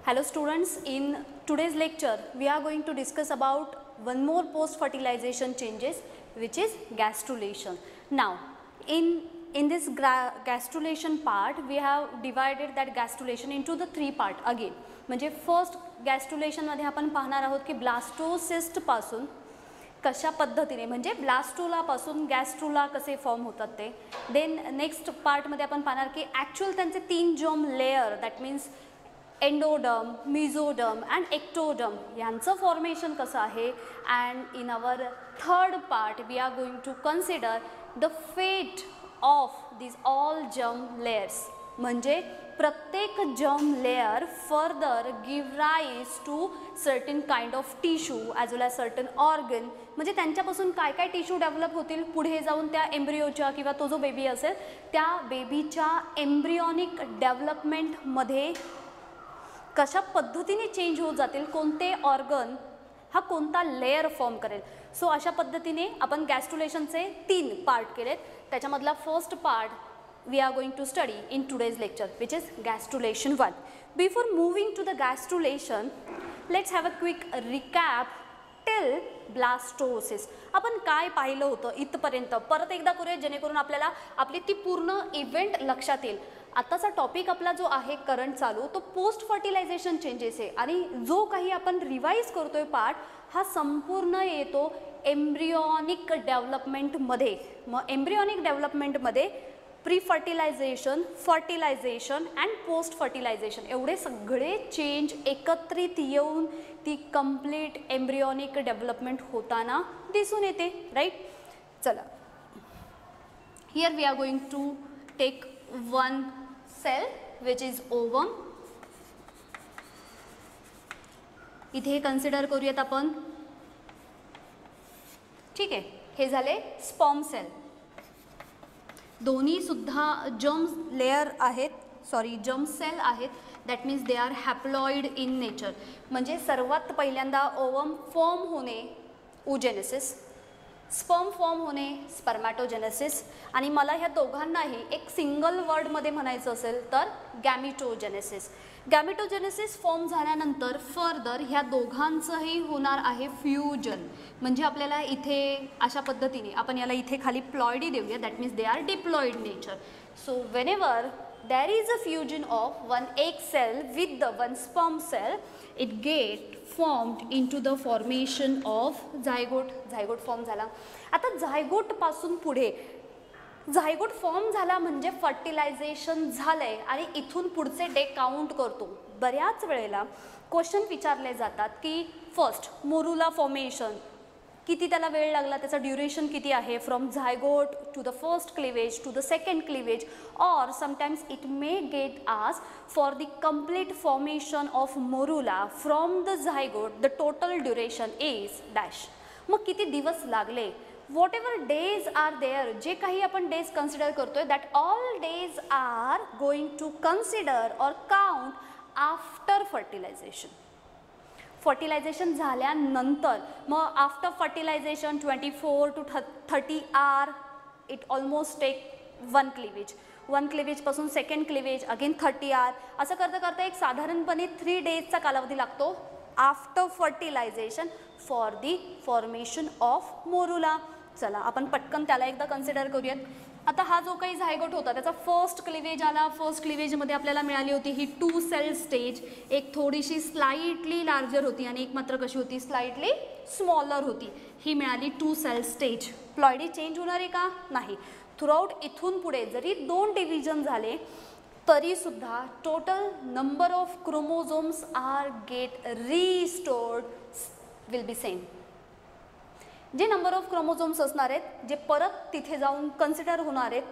Hello students, in today's lecture we are going to discuss about one more post fertilization changes, which is gastrulation. Now in this gastrulation part we have divided that gastrulation into the three part again. म्हणजे first गॅस्ट्रुलेशन मध्ये आपण पाहणार आहोत की blastocyst पासून कशा पद्धतीने म्हणजे ब्लास्टुला पासून गॅस्ट्रुला कसे फॉर्म होतात ते. देन नेक्स्ट पार्ट मध्ये आपण पाहणार की ॲक्च्युअल त्यांचे तीन germ layer, that means endoderm, mesoderm and ectoderm यांचं फॉर्मेशन कसं आहे. And in our third part we are going to consider the fate of this all germ layers. म्हणजे प्रत्येक germ layer further give rise to certain kind of tissue as well as certain organ. म्हणजे त्यांच्यापासून काय काय tissue develop होतील पुढे जाऊन त्या एम्ब्रिओच्या किंवा तो जो बेबी असेल त्या बेबीच्या एम्ब्रियॉनिक डेव्हलपमेंटमध्ये कशा पद्धतीने चेंज होत जातील, कोणते ऑर्गन हा कोणता लेयर फॉर्म करेल. सो अशा पद्धतीने आपण गॅस्ट्रुलेशनचे तीन पार्ट केलेत. त्याच्यामधला first part we are going to study in today's lecture, which is gastrulation 1. Before moving to the gastrulation, let's have a quick recap till blastocyst. आपण काय पाहिलं होतं इथपर्यंत परत एकदा करूया जेणेकरून आपल्याला आपली ती पूर्ण इव्हेंट लक्षात येईल. आताचा टॉपिक आपला जो आहे करंट चालू तो पोस्ट फर्टिलायझेशन चेंजेस आहे आणि जो काही आपण रिवाइज करतोय पार्ट हा संपूर्ण येतो एम्ब्रियॉनिक डेव्हलपमेंटमध्ये. मग एम्ब्रियॉनिक डेव्हलपमेंटमध्ये pre fertilization, fertilization and post fertilization एवढे सगळे चेंज एकत्रित येऊन ती कंप्लीट एम्ब्रियॉनिक डेव्हलपमेंट होताना दिसून येते. राईट. चला, here we are going to take one cell which is ovum. इथे कन्सिडर करूयात आपण. ठीक आहे, हे झाले स्पर्म सेल. दोन्ही सुद्धा जर्म लेयर आहेत, सॉरी जर्म सेल आहेत. That means they are haploid in nature. म्हणजे सर्वात पहिल्यांदा ओवम फॉर्म होणे ओजेनेसिस, स्पर्म फॉर्म होणे स्पर्मॅटोजेनेसिस आणि मला ह्या दोघांनाही एक सिंगल वर्डमध्ये म्हणायचं असेल तर गॅमिटोजेनेसिस. गॅमिटोजेनेसिस फॉर्म झाल्यानंतर फर्दर ह्या दोघांचंही होणार आहे फ्युजन. म्हणजे आपल्याला इथे अशा पद्धतीने आपण याला इथे खाली प्लॉइडी देऊया. That means they R diploid nature. So whenever there is a fusion of one egg cell with the one sperm cell, it get formed into the formation of zygote. zygote form झाला. आता zygote पासून पुढे zygote form झाला म्हणजे fertilisation झालंय आणि इथून पुढचे डे काउंट करतो. बऱ्याच वेळेला क्वेश्चन विचारले जातात की फर्स्ट मोरुला फॉर्मेशन किती त्याला वेळ लागला, त्याचा ड्युरेशन किती आहे from zygote to the first cleavage to the second cleavage, or sometimes it may get as for the complete formation of morula from the zygote the total duration is dash. मग किती दिवस लागले. Whatever days are there, जे काही आपण days consider करतोय that all days are going to consider or count after fertilization. Fertilization झाल्यानंतर मग after fertilization 24 to 30 hours it almost take one cleavage. One क्लिवेजपासून सेकंड क्लिवेज अगेन 30 आर. असं करता करता एक साधारणपणे 3 डेजचा कालावधी लागतो after fertilization for the formation of morula. चला आपण पटकन त्याला एकदा कन्सिडर करूयात. आता हा जो काही झायगोट होता त्याचा फर्स्ट क्लिवेज आला. फर्स्ट क्लिवेजमध्ये आपल्याला मिळाली होती ही 2 सेल स्टेज. एक थोडीशी स्लाइटली लार्जर होती आणि एक मात्र कशी होती स्लाइटली स्मॉलर होती. ही मिळाली 2 सेल स्टेज. प्लॉइडी चेंज होणार आहे का? नाही. थ्रूआउट इथून पुढे जरी 2 डिव्हिजन झाले तरीसुद्धा total number of chromosomes are get restored will be same. जे नंबर ऑफ क्रोमोझोम्स असणार आहेत जे परत तिथे जाऊन कन्सिडर होणार आहेत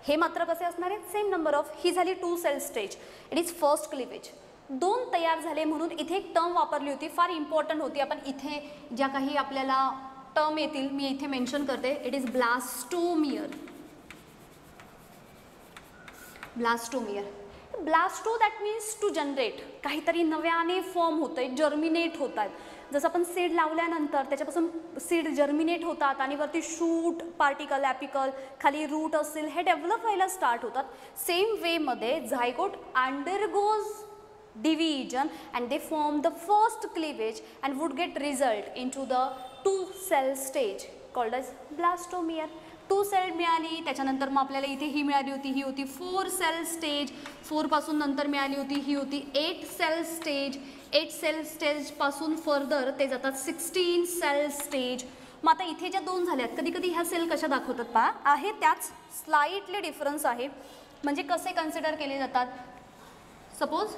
हे मात्र कसे असणार आहेत सेम नंबर ऑफ. ही झाली 2 cell stage. It is first cleavage. 2 तयार झाले म्हणून इथे एक टर्म वापरली होती, फार इम्पॉर्टंट होती. आपण इथे ज्या काही आपल्याला टर्म येतील मी इथे मेन्शन करते. It is blastomere. Blastomere. Blasto that means to generate. काहीतरी नव्याने फॉर्म होतं आहे, जर्मिनेट होत आहेत. जसं आपण सीड लावल्यानंतर त्याच्यापासून सीड जर्मिनेट होतात आणि वरती शूट, पार्टिकल, ॲपिकल, खाली रूट असेल हे डेव्हलप व्हायला स्टार्ट होतात. सेम वेमध्ये zygote undergoes division, and they form the first cleavage and would get result into the 2-cell stage called as blastomere. 2 sale मिळाली, त्याच्यानंतर मग आपल्याला इथे ही मिळाली होती, ही होती 4 सेल स्टेज. 4 पासून नंतर मिळाली होती, ही होती 8 सेल स्टेज. 8 सेल स्टेज पासून फर्दर ते जातात 16 सेल स्टेज. मग आता इथे ज्या 2 झाल्यात, कधी कधी ह्या सेल कशा दाखवतात पहा, आहे त्याच स्लाइटली डिफरन्स आहे. म्हणजे कसे कन्सिडर केले जातात, suppose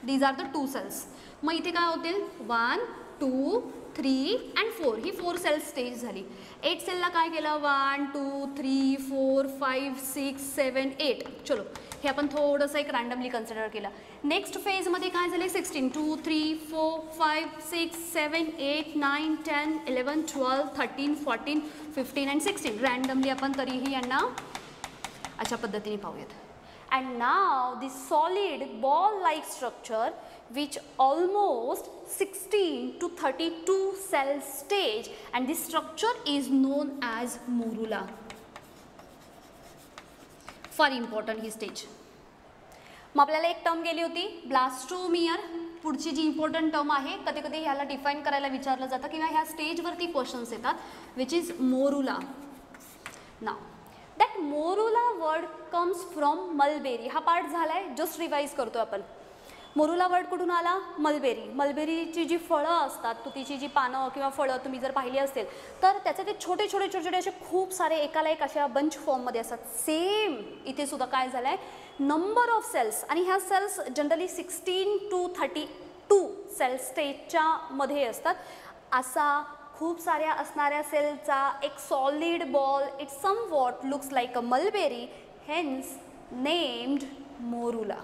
these are the 2 cells. मग इथे काय होतील 1 2 3 and 4, ही 4 सेल स्टेज झाली. 8 सेलला काय केलं 1 2 3 4 5 6 7 8. चलो हे आपण थोडंसं एक रँडमली कन्सिडर केलं. नेक्स्ट फेजमध्ये काय झाले 16 2 3 4 5 6 7 8 9 10 11 12 13 14 15 and 16. रँडमली आपण तरीही यांना अशा पद्धतीने पाहूयात. And now this solid ball-like structure, which almost 16 to 32 cell stage, and this structure is known as morula. फार important ही stage. मग आपल्याला एक टर्म गेली होती ब्लास्टोमियर. पुढची जी इम्पॉर्टंट टर्म आहे, कधी कधी ह्याला डिफाईन करायला विचारलं जातं किंवा ह्या स्टेजवरती क्वेश्चन्स येतात, which is morula. Now that morula word comes from mulberry. हा पार्ट झालाय, जस्ट रिवाइज करतो आपण. मोरुला वर्ड कुठून आला, मलबेरी. मलबेरीची जी फळं असतात, तुतीची जी पानं किंवा फळं तुम्ही जर पाहिली असतील तर त्याचे ते छोटे छोटे छोटे छोटे असे खूप सारे एकाला एक अशा बंच फॉर्ममध्ये असतात. सेम इथे सुद्धा काय झालं आहे, नंबर ऑफ सेल्स, आणि ह्या सेल्स जनरली 16 to 32 सेल स्टेजच्या मध्ये असतात. असा खूप साऱ्या असणाऱ्या सेलचा एक solid ball, it somewhat looks like a mulberry, hence named morula.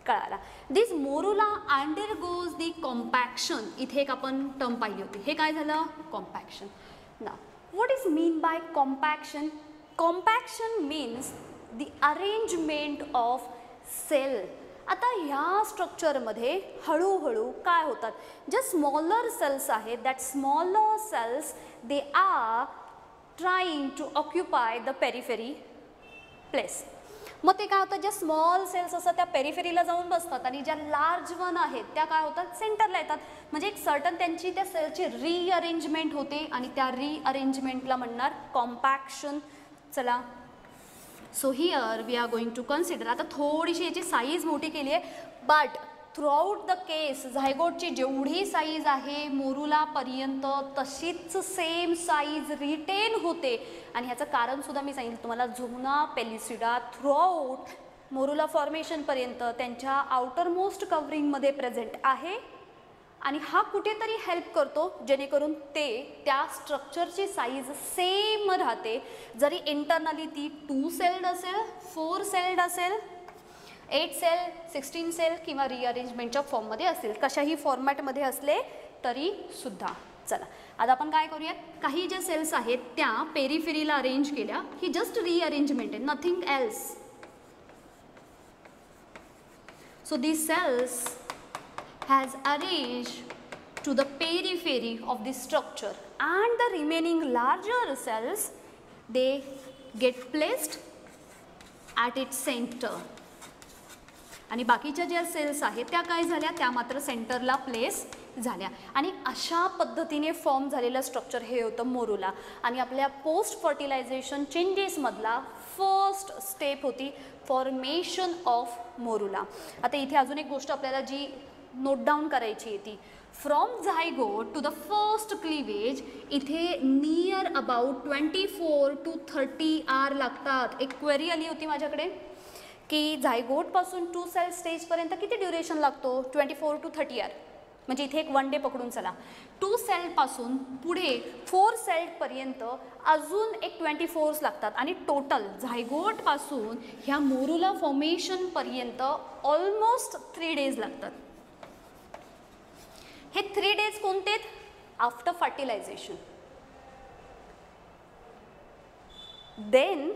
कळाला. This morula undergoes the compaction. इथे एक आपण टर्म पाहिली होती, हे काय झालं, कॉम्पॅक्शन. ना what is mean by compaction. Compaction means the arrangement of cell. आता ह्या स्ट्रक्चरमध्ये हळूहळू काय होतात, ज्या स्मॉलर सेल्स आहेत, that smaller cells they are trying to occupy the periphery place. मग ते काय होतं, ज्या स्मॉल सेल्स असतात त्या पेरिफेरीला जाऊन बसतात आणि ज्या लार्ज वन आहेत त्या काय होतात, सेंटरला येतात. म्हणजे एक सर्टन त्यांची त्या सेलची रिअरेंजमेंट होते आणि त्या रिअरेंजमेंटला म्हणणार कॉम्पॅक्शन. चला, so here we are going to consider. आता थोडीशी याची साईज मोठी केली आहे, बट थ्रूआउट द केस झायगोटची जेवढी साईज आहे मोरुलापर्यंत तशीच सेम साईज रिटेन होते. आणि ह्याचं कारणसुद्धा मी सांगितलं तुम्हाला, झुना पेलिसिडा थ्रूआउट मोरुला फॉर्मेशनपर्यंत त्यांच्या आउटरमोस्ट कव्हरिंगमध्ये प्रेझेंट आहे. आणि हा कुठेतरी हेल्प करतो जेणेकरून ते त्या स्ट्रक्चरची साईज सेम राहते, जरी इंटरनली ती 2 सेल्ड असेल, 4 सेल्ड असेल, 8 सेल, 16 सेल किंवा रिअरेंजमेंटच्या फॉर्ममध्ये असेल, कशाही फॉर्मॅटमध्ये असले तरी सुद्धा. चला आता आपण काय करूयात, काही ज्या सेल्स आहेत त्या पेरिफेरीला अरेंज केल्या, ही जस्ट रिअरेंजमेंट आहे, nothing else. So these cells has arranged to the periphery of the structure, and the remaining larger cells they get placed at its center. आणि बाकीच्या ज्या सेल्स आहेत त्या काय झाल्या, त्या मात्र सेंटरला प्लेस झाल्या. आणि अशा पद्धतीने फॉर्म झालेलं स्ट्रक्चर हे होतं मोरुला. आणि आपल्या पोस्ट फर्टिलायझेशन चेंजेसमधला फर्स्ट स्टेप होती फॉर्मेशन ऑफ मोरुला. आता इथे अजून एक गोष्ट आपल्याला जी नोट डाऊन करायची आहे ती, from zygote to the first cleavage इथे नियर अबाउट 24 to 30 आर लागतात. एक क्वेरी आली होती माझ्याकडे की झायगोटपासून 2 सेल स्टेजपर्यंत किती ड्युरेशन लागतो, 24 to 30 आर. म्हणजे इथे एक 1 डे पकडून चला. 2 सेलपासून पुढे 4 सेलपर्यंत अजून एक 24 लागतात. आणि टोटल झायगोटपासून ह्या मोरुला फॉर्मेशनपर्यंत ऑलमोस्ट 3 डेज लागतात. हे 3 डेज कोणते, after fertilization. Then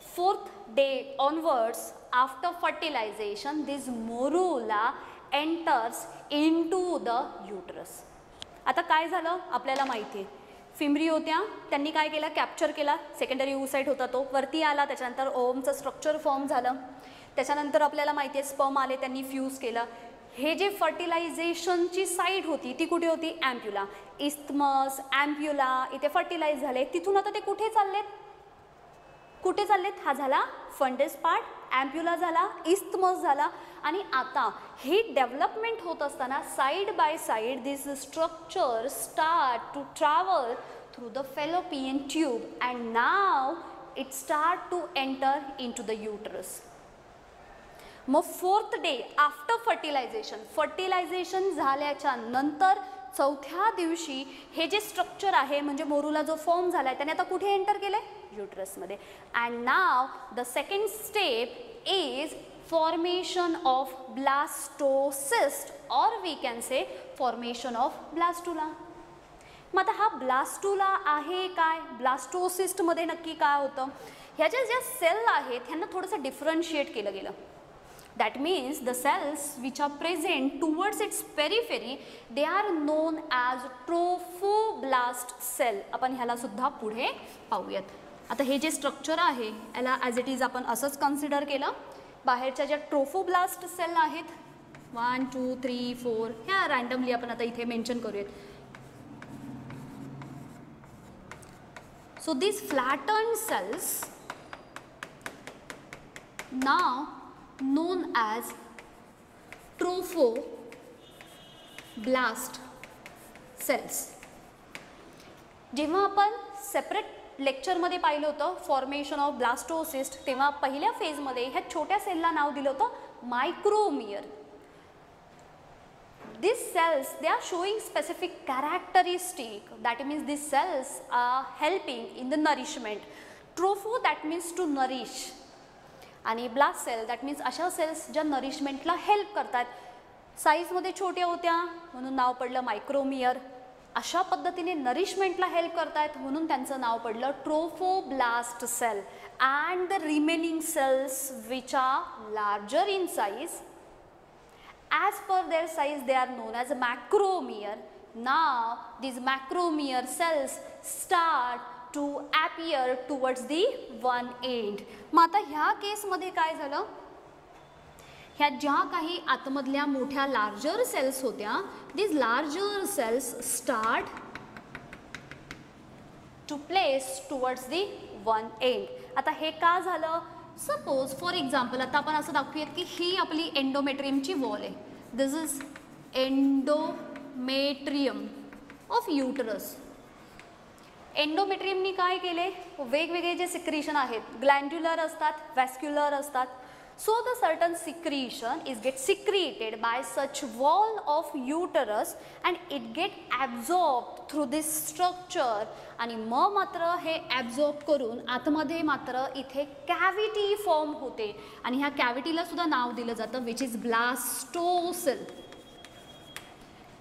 4th day onwards after fertilization this morula enters into the uterus. आता काय झालं आपल्याला माहिती आहे, फिमरी होत्या, त्यांनी काय केलं, कॅप्चर केला, सेकंडरी oocyte होता तो वरती आला, त्याच्यानंतर ओवमचं स्ट्रक्चर फॉर्म झालं, त्याच्यानंतर आपल्याला माहिती आहे स्पर्म आले, त्यांनी फ्यूज केलं. हे जे फर्टिलायझेशनची साईट होती ती कुठे होती? ॲम्प्युला. इस्थमस, ॲम्प्युला इथे फर्टिलाइज झाले. तिथून आता ते कुठे चाललेत? कुठे चाललेत? हा झाला फंडस पार्ट, ॲम्प्युला झाला, इस्थमस झाला. आणि आता ही डेव्हलपमेंट होत असताना side by side this structure start to travel through the fallopian tube and now it start to enter in to the uterus. मग 4th डे आफ्टर फर्टिलायझेशन झाल्याच्या नंतर 4थ्या दिवशी हे जे स्ट्रक्चर आहे म्हणजे मोरूला जो फॉर्म झाला आहे त्याने आता कुठे एंटर केलं आहे? युटरसमध्ये. And now the second step is formation of blastocyst or we can say formation of blastula. मग आता हा ब्लास्टुला आहे काय? ब्लास्टोसिस्टमध्ये नक्की काय होतं? ह्याच्या ज्या सेल आहेत ह्यांना थोडंसं डिफरन्शिएट केलं गेलं. That means the cells which are present towards its periphery, they are known as trophoblast cell. आपण ह्याला सुद्धा पुढे पाहूयात. आता हे जे स्ट्रक्चर आहे याला ॲज इट इज आपण असंच कन्सिडर केलं. बाहेरच्या ज्या ट्रोफोब्लास्ट सेल आहेत 1 2 3 4 ह्या रँडमली आपण आता इथे मेन्शन करूयात. So these flattened cells now known as trophoblast cells. जेव्हा आपण सेपरेट लेक्चरमध्ये पाहिलं होतं फॉर्मेशन ऑफ ब्लास्टोसिस्ट तेव्हा पहिल्या फेजमध्ये ह्या छोट्या सेलला नाव दिलं होतं मायक्रोमियर. These cells they are showing specific characteristic, that means these cells are helping in the nourishment. Tropho that means to nourish आणि ब्लास्ट सेल दॅट मीन्स अशा सेल्स ज्या नरिशमेंटला हेल्प करतात. साईजमध्ये छोट्या होत्या म्हणून नाव पडलं मायक्रोमियर. अशा पद्धतीने नरिशमेंटला हेल्प करतात म्हणून त्यांचं नाव पडलं trophoblast cell. And the remaining cells which are larger in size as per their size they are known as macromere. Now these macromier cells start to appear towards the one end. मग आता ह्या केसमध्ये काय झालं? ह्या ज्या काही आतमधल्या मोठ्या लार्जर सेल्स होत्या these larger cells start to place towards the one end. आता हे का झालं? सपोज फॉर एक्झाम्पल आता आपण असं दाखवूयात की ही आपली एंडोमेट्रियमची वॉल आहे. दिस इज एंडोमेट्रियम ऑफ युटरस. एंडोमेट्रियमनी काय केले? वेगवेगळे जे सिक्रिशन आहेत ग्लँड्युलर असतात, व्हॅस्क्युलर असतात. So the certain secretion is get secreted by such wall of uterus and it get absorbed through this structure आणि मग मात्र हे ॲब्झॉर्ब करून आतमध्ये मात्र इथे कॅव्हिटी फॉर्म होते आणि ह्या कॅव्हिटीला सुद्धा नाव दिलं जातं विच इज ब्लास्टोसेल.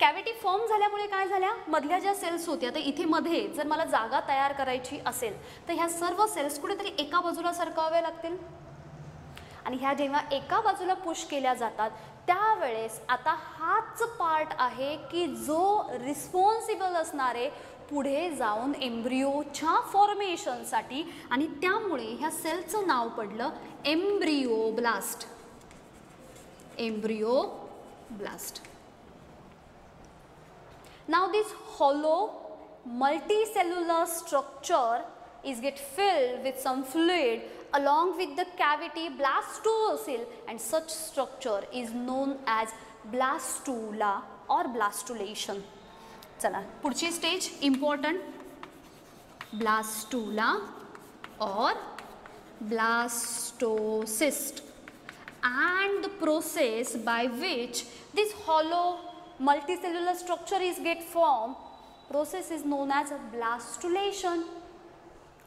कॅव्हिटी फॉर्म झाल्यामुळे काय झाल्या? मधल्या ज्या सेल्स होत्या तर इथे मध्ये जर मला जागा तयार करायची असेल तर ह्या सर्व सेल्स कुठेतरी एका बाजूला सरकवाव्या लागतील आणि ह्या जेव्हा एका बाजूला पुश केल्या जातात त्यावेळेस आता हाच पार्ट आहे की जो रिस्पॉन्सिबल असणारे पुढे जाऊन एम्ब्रियोच्या फॉर्मेशनसाठी आणि त्यामुळे ह्या सेलचं नाव पडलं embryoblast. Embryoblast. Now this hollow multicellular structure is get filled with some fluid along with the cavity blastocele and such structure is known as blastula or blastulation. चला पुढची stage important. blastula or blastocyst and the process by which this hollow multicellular structure is get formed process is known as blastulation.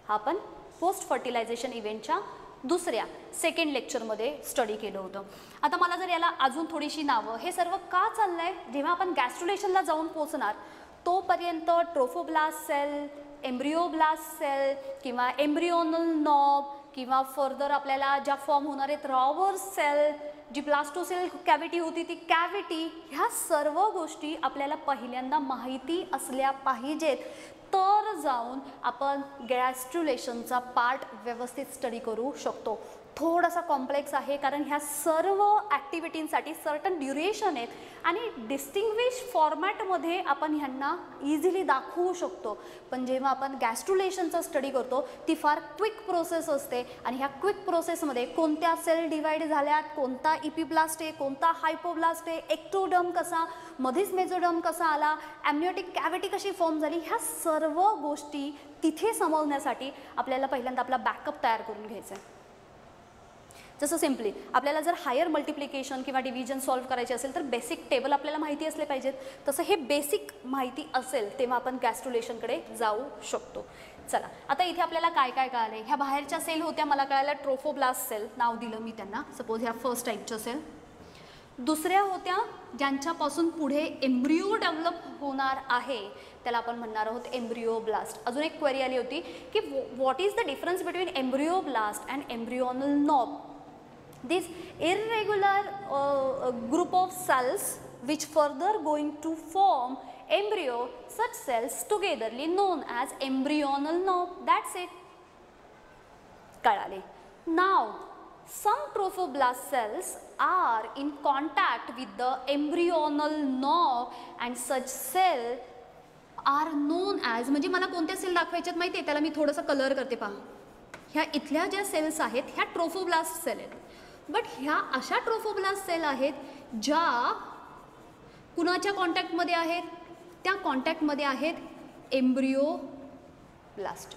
हा आपण post fertilisation इव्हेंटच्या दुसऱ्या second लेक्चरमध्ये study केलं होतं. आता मला जर याला अजून थोडीशी नावं हे सर्व का चाललं आहे? जेव्हा आपण गॅस्ट्रुलेशनला जाऊन पोचणार तोपर्यंत ट्रोफोब्लास्ट सेल, एम्ब्रियोब्लास्ट सेल किंवा एम्ब्रियोनल नॉब किंवा फर्दर आपल्याला ज्या फॉर्म होणार आहेत रॉवर सेल, जी ब्लास्टोसेल कॅव्हिटी होती ती कॅव्हिटी, ह्या सर्व गोष्टी आपल्याला पहिल्यांदा माहिती असल्या पाहिजेत. तर जाऊन आपण गॅस्ट्रुलेशनचा पार्ट व्यवस्थित स्टडी करू शकतो. थोडासा कॉम्प्लेक्स आहे कारण ह्या सर्व ॲक्टिव्हिटींसाठी सर्टन ड्युरेशन आहेत आणि डिस्टिंग्विश फॉर्मॅटमध्ये आपण ह्यांना इझिली दाखवू शकतो. पण जेव्हा आपण गॅस्ट्रुलेशनचा स्टडी करतो ती फार क्विक प्रोसेस असते आणि ह्या क्विक प्रोसेसमध्ये कोणत्या सेल डिवाईड झाल्यात, कोणता इपिब्लास्ट आहे, कोणता हायपोब्लास्ट आहे, एक्टोडर्म कसा, मध्येच मेझोडर्म कसा आला, ॲम्निओटिक कॅव्हिटी कशी फॉर्म झाली, ह्या सर्व गोष्टी तिथे समजण्यासाठी आपल्याला पहिल्यांदा आपला बॅकअप तयार करून घ्यायचा आहे. जसं सिम्पली आपल्याला जर हायर मल्टिप्लिकेशन किंवा डिव्हिजन सॉल्व्ह करायचे असेल तर बेसिक टेबल आपल्याला माहिती असले पाहिजेत. तसं हे बेसिक माहिती असेल तेव्हा आपण गॅस्ट्रुलेशनकडे जाऊ शकतो. चला आता इथे आपल्याला काय काय कळाले. ह्या बाहेरच्या सेल होत्या, मला कळायला ट्रोफोब्लास्ट सेल नाव दिलं मी त्यांना, सपोज ह्या फर्स्ट टाईपच्या सेल. दुसऱ्या होत्या ज्यांच्यापासून पुढे एम्ब्रिओ डेव्हलप होणार आहे त्याला आपण म्हणणार आहोत एम्ब्रिओब्लास्ट. अजून एक क्वेरी आली होती की what is the difference between embryoblast and embryonal knob. This irregular group of cells which further going to form embryo, such cells togetherly known as embryonal knob. That's it. कळाले. Now some trophoblast cells are in contact with the embryonal knob and such cell are known as, म्हणजे मला कोणत्या sale दाखवायच्यात माहिती आहे, त्याला मी थोडंसं colour करते पहा. ह्या इथल्या ज्या सेल्स आहेत ह्या ट्रोफोब्लास्ट सेल आहेत. बट ह्या अशा ट्रोफोब्लास्ट सेल आहेत ज्या कुणाच्या कॉन्टॅक्टमध्ये आहेत, त्या कॉन्टॅक्टमध्ये आहेत एम्ब्रिओब्लास्ट.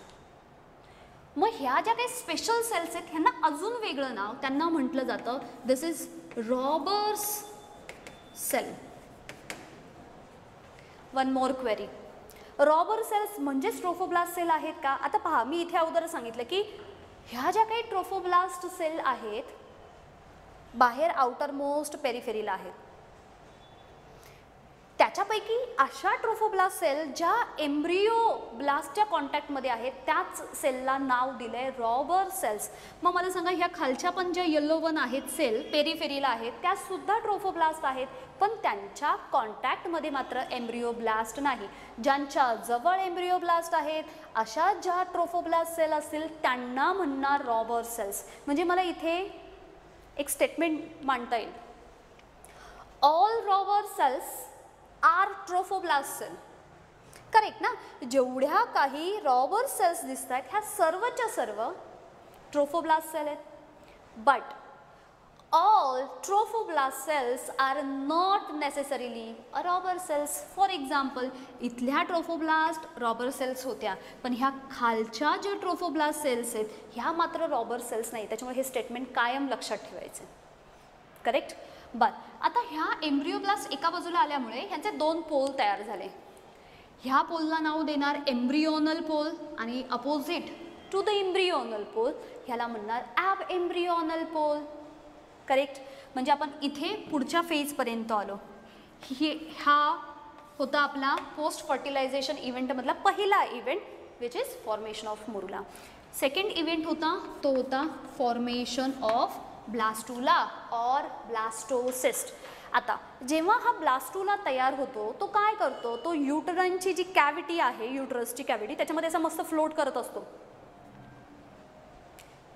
मग ह्या ज्या काही स्पेशल सेल्स आहेत ह्यांना अजून वेगळं नाव, त्यांना म्हटलं जातं this is Rauber's cell. One more query, Rauber cells म्हणजेच ट्रोफोब्लास्ट सेल आहेत का? आता पहा, मी इथे अगोदर सांगितलं की ह्या ज्या काही ट्रोफोब्लास्ट सेल आहेत बाहेर आउटर मोस्ट पेरिफेरीला आहेत, त्याच्यापैकी अशा ट्रोफोब्लास्ट सेल ज्या एम्ब्रिओब्लास्टच्या कॉन्टॅक्टमध्ये आहेत त्याच सेलला नाव दिलं आहे रॉबर सेल्स. मग मला सांगा, ह्या खालच्या पण ज्या येलो वन आहेत सेल पेरिफेरीला आहेत त्यासुद्धा ट्रोफोब्लास्ट आहेत, पण त्यांच्या कॉन्टॅक्टमध्ये मात्र एम्ब्रिओब्लास्ट नाही. ज्यांच्या जवळ एम्ब्रिओब्लास्ट आहेत अशा ज्या ट्रोफोब्लास्ट सेल असतील त्यांना म्हणणार रॉबर सेल्स. म्हणजे मला इथे एक स्टेटमेंट मांडता येईल, ऑल रॉबर cells are trophoblast cell. Correct ना? जेवढ्या काही रॉबर सेल्स दिसत आहेत ह्या सर्वच्या सर्व ट्रोफोब्लास्ट सेल आहेत. But all trophoblast cells are not necessarily a रॉबर सेल्स. फॉर एक्झाम्पल, इथल्या ट्रोफोब्लास्ट रॉबर सेल्स होत्या, पण ह्या खालच्या ज्या ट्रोफोब्लास्ट सेल्स आहेत ह्या मात्र रॉबर सेल्स नाही. त्याच्यामुळे हे स्टेटमेंट कायम लक्षात ठेवायचं. करेक्ट? बरं, आता ह्या एम्ब्रिओब्लास्ट एका बाजूला आल्यामुळे ह्यांचे दोन पोल तयार झाले. ह्या पोलला नाव देणार एम्ब्रिओनल पोल आणि अपोजिट टू द एम्ब्रिओनल पोल ह्याला म्हणणार ॲब एम्ब्रिओनल पोल. करेक्ट? म्हणजे आपण इथे पुढच्या फेजपर्यंत आलो. हा होता आपला पोस्ट फर्टिलायझेशन इव्हेंटमधला पहिला event which is formation of morula. Second event होता तो होता फॉर्मेशन ऑफ ब्लास्टुला और ब्लास्टोसिस्ट. आता जेव्हा हा ब्लास्टुला तयार होतो तो काय करतो, तो युटरांची जी कॅव्हिटी आहे, युटरसची कॅव्हिटी, त्याच्यामध्ये असा मस्त फ्लोट करत असतो.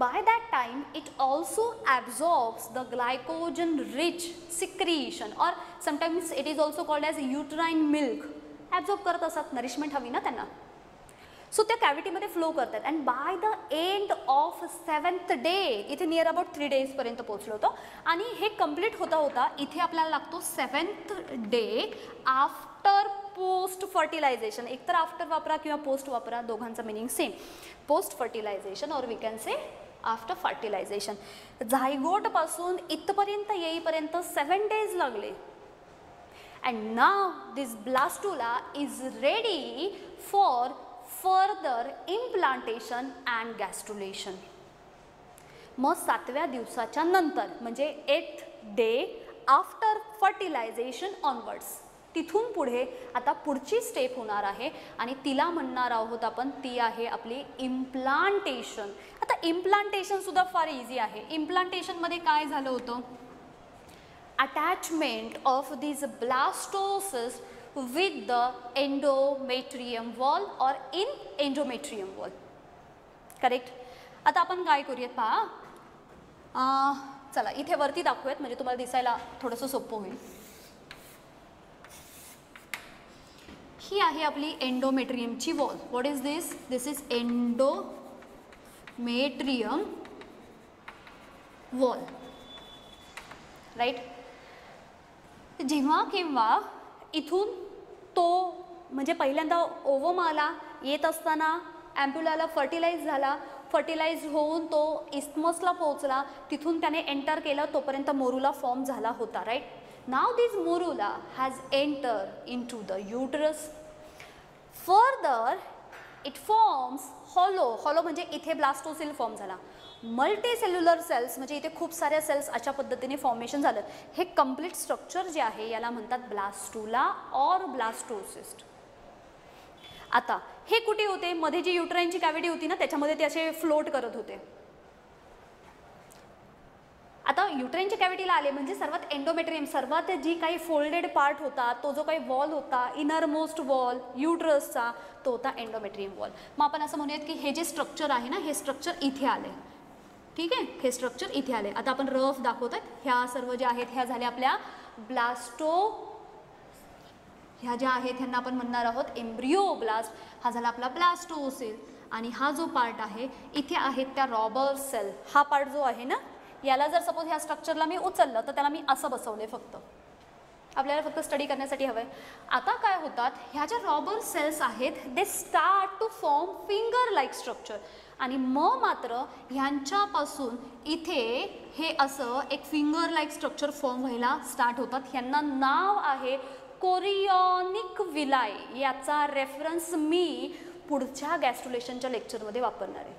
By that time it also absorbs the glycogen rich secretion or sometimes it is also called as uterine milk. Absorb करत असतात, नरिशमेंट हवी ना त्यांना. सो त्या कॅव्हिटीमध्ये फ्लो करतात and bye the end of 7th day, इथे नियर अबाउट 3 days पोहोचलो होतो आणि हे कम्प्लीट होता होता इथे आपल्याला लागतो 7th day after post fertilization. एकतर आफ्टर वापरा किंवा पोस्ट वापरा, दोघांचा meaning same. Post fertilization or we can say after fertilization. झायगोटपासून इथपर्यंत येईपर्यंत 7 days लागले. And now this blastula is ready for further implantation and gastrulation. मग 7व्या दिवसाच्या नंतर म्हणजे 8th day after fertilisation onwards, तिथून पुढे आता पुढची स्टेप होणार आहे आणि तिला म्हणणार आहोत आपण, ती आहे आपली इम्प्लांटेशन. आता इम्प्लांटेशन सुद्धा फार इझी आहे. इम्प्लांटेशनमध्ये काय झालं होतं, attachment of this blastocyst with the endometrium wall or in endometrium wall. Correct. आता आपण काय करूयात पहा, चला इथे वरती दाखवूयात म्हणजे तुम्हाला दिसायला थोडंसं सोपं होईल. ही आहे आपली एंडोमेट्रियमची wall. What is this? This is endometrium wall, right. जेव्हा केव्हा इथून तो म्हणजे पहिल्यांदा ओवम आला, येत असताना ॲम्प्युलाला फर्टिलाइज झाला, फर्टिलाइज होऊन तो इस्थमसला पोहोचला, तिथून त्याने एंटर केलं, तोपर्यंत मोरुला फॉर्म झाला होता, right. Now this morula has enter in to the uterus. Further it forms hollow. Hollow म्हणजे इथे ब्लास्टोसिल फॉर्म झाला. मल्टीसेल्युलर सेल्स म्हणजे इथे खूप साऱ्या सेल्स अशा पद्धतीने फॉर्मेशन झालं. हे कम्प्लीट स्ट्रक्चर जे आहे याला म्हणतात ब्लास्टुला ऑर ब्लास्टोसिस्ट. आता हे कुठे होते? मध्ये जी युट्राइनची कॅव्हिटी होती ना त्याच्यामध्ये ते असे फ्लोट करत होते. आता युट्राइनच्या कॅव्हिटीला आले म्हणजे सर्वात एंडोमेट्रियम, सर्वात जी काही फोल्डेड पार्ट होता, तो जो काही वॉल होता, इनर मोस्ट वॉल युट्रसचा, तो होता एंडोमेट्रियम वॉल. मग आपण असं म्हणूयात की हे जे स्ट्रक्चर आहे ना, हे स्ट्रक्चर इथे आले, ठीक आहे. हे स्ट्रक्चर इथे आले. आता आपण रफ दाखवत आहेत. ह्या सर्व ज्या आहेत ह्या झाल्या आपल्या ह्या ज्या आहेत ह्यांना आपण म्हणणार आहोत एम्ब्रिओब्लास्ट. हा झाला आपला ब्लास्टोसिल. आणि हा जो पार्ट आहे इथे आहेत त्या रॉबर सेल. हा पार्ट जो आहे ना, याला जर सपोज ह्या स्ट्रक्चरला मी उचललं तर त्याला मी असं बसवले, फक्त आपल्याला फक्त स्टडी करण्यासाठी हवं आहे. आता काय होतात, ह्या ज्या रॉबर सेल्स आहेत they start to form finger like structure. आणि मग मात्र ह्यांच्यापासून इथे हे असं एक फिंगर लाईक स्ट्रक्चर फॉर्म व्हायला स्टार्ट होतात. ह्यांना नाव आहे कोरिओनिक विलाय. याचा रेफरन्स मी पुढच्या गॅस्ट्रुलेशनच्या लेक्चरमध्ये वापरणार आहे.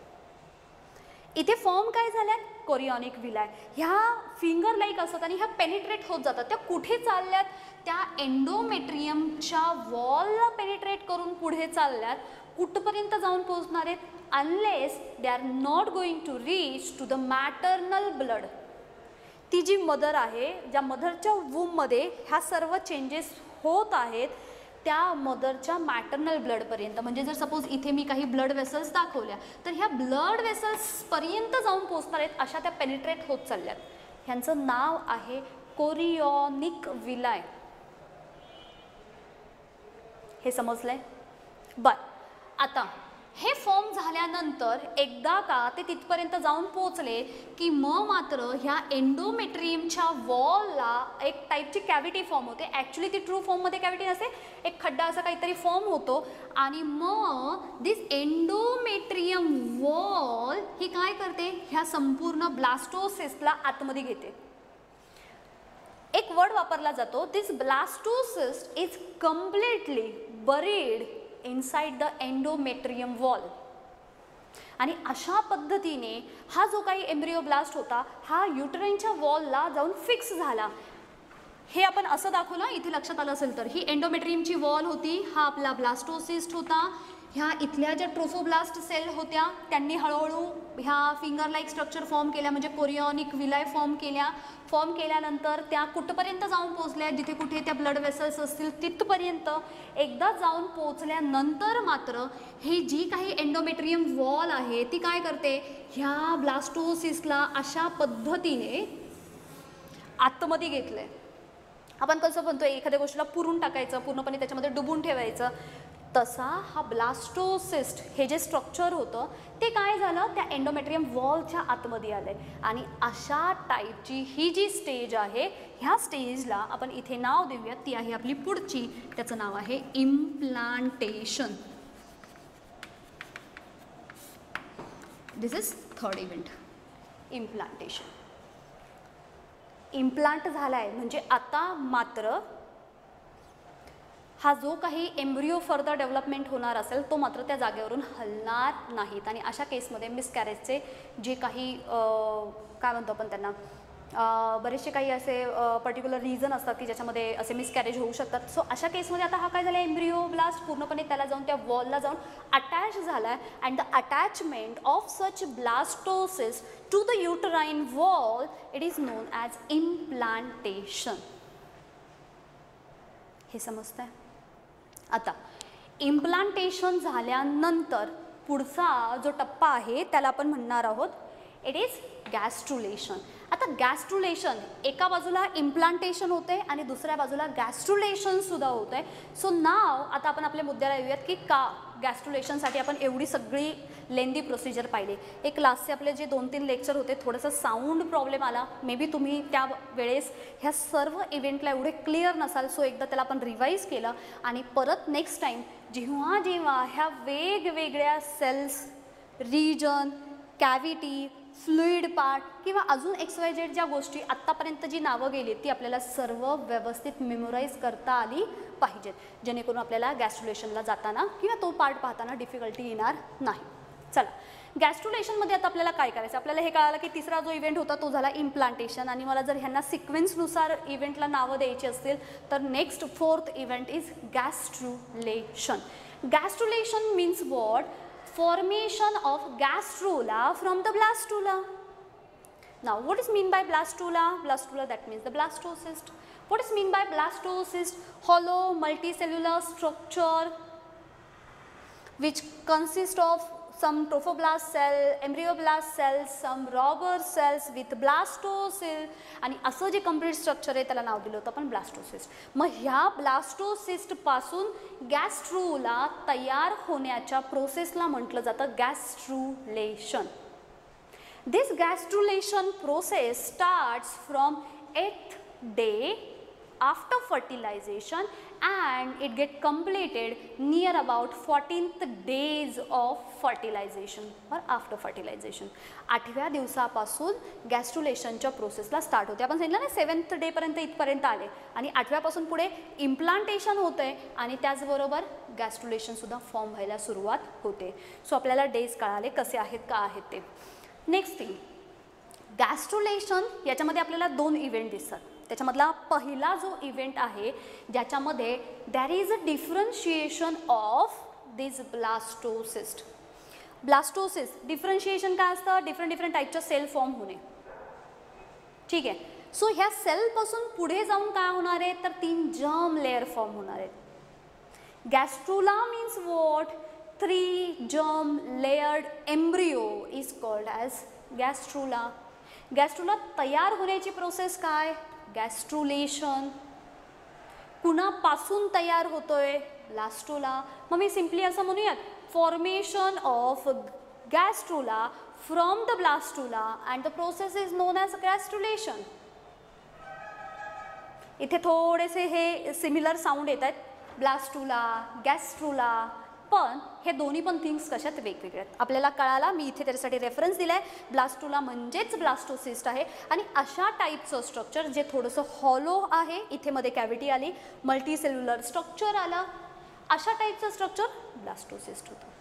इथे फॉर्म काय झाल्यात? कोरिओनिक विलाय. ह्या फिंगर लाईक असतात आणि ह्या पेनिट्रेट होत जातात. त्या कुठे चालल्यात? त्या एंडोमेट्रियमच्या वॉलला पेनिट्रेट करून पुढे चालल्यात. कुठपर्यंत जाऊन पोहोचणार आहेत? Unless they are not going to reach to the maternal blood. ती जी मदर आहे, ज्या मदरच्या वूममध्ये ह्या सर्व चेंजेस होत आहेत, त्या मदरच्या मॅटर्नल ब्लडपर्यंत. म्हणजे जर सपोज इथे मी काही ब्लड वेसल्स दाखवल्या तर ह्या ब्लड वेसल्सपर्यंत जाऊन पोचणार आहेत, अशा त्या पेनिट्रेट होत चालल्यात. ह्यांचं नाव आहे कोरिओनिक विलाय. हे समजलंय? बरं. आता हे फॉर्म झाल्यानंतर एकदा का ते तिथपर्यंत जाऊन पोचले की मग मात्र ह्या एंडोमेट्रियमच्या वॉलला एक टाईपची कॅव्हिटी फॉर्म होते. ॲक्च्युली ती ट्रू फॉर्ममध्ये कॅव्हिटी नसते, एक खड्डा असा काहीतरी फॉर्म होतो. आणि मग दिस एंडोमेट्रियम वॉल ही काय करते? ह्या संपूर्ण ब्लास्टोसिस्टला आतमध्ये घेते. एक वर्ड वापरला जातो, this blastocyst is completely buried inside the endometrium wall. आणि अशा पद्धतीने हा जो काही एम्ब्रिओब्लास्ट होता हा युटराइनच्या वॉलला जाऊन फिक्स झाला. हे आपण असं दाखवलं, इथे लक्षात आलं असेल तर. ही एंडोमेट्रियमची वॉल होती, हा आपला ब्लास्टोसिस्ट होता. ह्या इथल्या ज्या ट्रोफोब्लास्ट सेल होत्या त्यांनी हळूहळू ह्या फिंगर लाईक स्ट्रक्चर फॉर्म केल्या, म्हणजे कोरिओनिक विलाय फॉर्म केल्या. फॉर्म केल्यानंतर त्या कुठपर्यंत जाऊन पोचल्या? जिथे कुठे त्या ब्लड वेसल्स असतील तिथपर्यंत. एकदा जाऊन पोचल्यानंतर मात्र ही जी काही एंडोमेट्रियम वॉल आहे ती काय करते? ह्या ब्लास्टोसिस्टला अशा पद्धतीने आतमध्ये घेतलंय. आपण कसं म्हणतोय एखाद्या गोष्टीला पुरून टाकायचं, पूर्णपणे त्याच्यामध्ये डुबून ठेवायचं, तसा हा ब्लास्टोसिस्ट हे जे स्ट्रक्चर होतं ते काय झालं? त्या एंडोमेट्रियम वॉलच्या आतमध्ये आलंय. आणि अशा टाईपची ही जी स्टेज आहे, ह्या स्टेजला आपण इथे नाव देऊयात, ती आहे आपली पुढची. त्याचं नाव आहे implantation. This is third event, implantation. Implant झालाय म्हणजे आता मात्र हा जो काही एम्ब्रिओ फर्दर डेव्हलपमेंट होणार असेल तो मात्र त्या जागेवरून हलणार नाहीत. आणि अशा केसमध्ये मिसकॅरेजचे जे काही काय म्हणतो आपण त्यांना, बरेचसे काही असे पर्टिक्युलर रिझन असतात की ज्याच्यामध्ये असे मिसकॅरेज होऊ शकतात. सो अशा केसमध्ये आता हा काय झाला, एम्ब्रिओब्लास्ट पूर्णपणे त्याला जाऊन त्या वॉलला जाऊन अटॅच झाला आहे. And the attachment of such blastocyst to the uterine wall it is known as implantation. हे समजतंय? आता इम्प्लांटेशन झाल्यानंतर पुढचा जो टप्पा आहे त्याला आपण म्हणणार आहोत इट इज गॅस्ट्रुलेशन. आता गॅस्ट्रुलेशन एका बाजूला इम्प्लांटेशन होते आणि दुसऱ्या बाजूला गॅस्ट्रुलेशनसुद्धा होतं आहे. सो नाव आता आपण आपल्या मुद्द्याला येऊयात की का गॅस्ट्रुलेशनसाठी आपण एवढी सगळी लेंदी प्रोसिजर पाहिली. एक क्लासचे आपले जे 2-3 लेक्चर होते थोडंसं साऊंड प्रॉब्लेम आला, मे बी तुम्ही त्या वेळेस ह्या सर्व इव्हेंटला एवढे क्लिअर नसाल. सो एकदा त्याला आपण रिवाईज केलं आणि परत नेक्स्ट टाईम जेव्हा जेव्हा ह्या वेगवेगळ्या cells, region, cavity, fluid part किंवा अजून XYZ ज्या गोष्टी आत्तापर्यंत जी नावं गेली ती आपल्याला सर्व व्यवस्थित मेमोराईज करता आली पाहिजेत, जेणेकरून आपल्याला गॅस्ट्रुलेशनला जाताना किंवा तो पार्ट पाहताना डिफिकल्टी येणार नाही. चला, गॅस्ट्रुलेशनमध्ये आता आपल्याला काय करायचं, आपल्याला हे कळालं की तिसरा जो इव्हेंट होता तो झाला इम्प्लांटेशन आणि मला जर ह्यांना सिक्वेन्सनुसार इव्हेंटला नावं द्यायची असतील तर next 4th event is gastrulation. Gastrulation means what? Formation of gastrula from the blastula. Now what is mean by blastula? Blastula, that means the blastocyst. What is mean by blastocyst? Hollow multicellular structure which consists of some trophoblast cell, embryoblast cells, some robber cells with blastocyst आणि असं जे complete structure आहे त्याला नाव दिलं होतं आपण blastocyst. मग ह्या ब्लास्टोसिस्ट पासून गॅस्ट्रुला तयार होण्याच्या प्रोसेसला म्हटलं जातं gastrulation. This gastrulation process starts from 8th day after fertilization and it get completed near about 14th days of fertilization or after fertilization. 8व्या दिवसापासून गॅस्ट्रुलेशनच्या प्रोसेसला स्टार्ट होते. आपण सांगितलं ना 7th डे पर्यंत इथपर्यंत आले आणि 8व्यापासून पुढे इम्प्लांटेशन होतं आहे आणि त्याचबरोबर गॅस्ट्रुलेशनसुद्धा फॉर्म व्हायला सुरुवात होते. सो आपल्याला डेज कळाले कसे आहेत का आहेत ते. नेक्स्ट थिंग, गॅस्ट्रुलेशन याच्यामध्ये आपल्याला 2 इव्हेंट दिसतात. त्याच्यामधला पहिला जो इव्हेंट आहे ज्याच्यामध्ये there is a differentiation of this blastocyst. Blastocyst differentiation काय असतं? डिफरंट टाईपच्या सेल फॉर्म होणे. ठीक आहे. सो ह्या सेलपासून पुढे जाऊन काय होणार आहे तर 3 जर्म लेअर फॉर्म होणार आहेत. Gastrula means what? 3 germ layered embryo is called as gastrula. Gastrula तयार होण्याची प्रोसेस काय? गॅस्ट्रुलेशन. कुणापासून तयार होतोय? ब्लास्टुला. मग मी सिम्पली असं म्हणूयात formation of gastrula from the blastula and the process is known as gastrulation. इथे थोडेसे हे सिमिलर साऊंड येत आहेत, ब्लास्टुला, गॅस्ट्रुला, पण हे दोन्ही पण थिंग्स कशात वेगवेगळे आहेत. आपल्याला कळाला, मी इथे त्याच्यासाठी रेफरन्स दिला आहे. ब्लास्टुला म्हणजेच ब्लास्टोसिस्ट आहे आणि अशा टाईपचं स्ट्रक्चर जे थोडंसं हॉलो आहे, इथे मध्ये कॅव्हिटी आली, मल्टीसेल्युलर स्ट्रक्चर आलं, अशा टाईपचं स्ट्रक्चर ब्लास्टोसिस्ट होतं.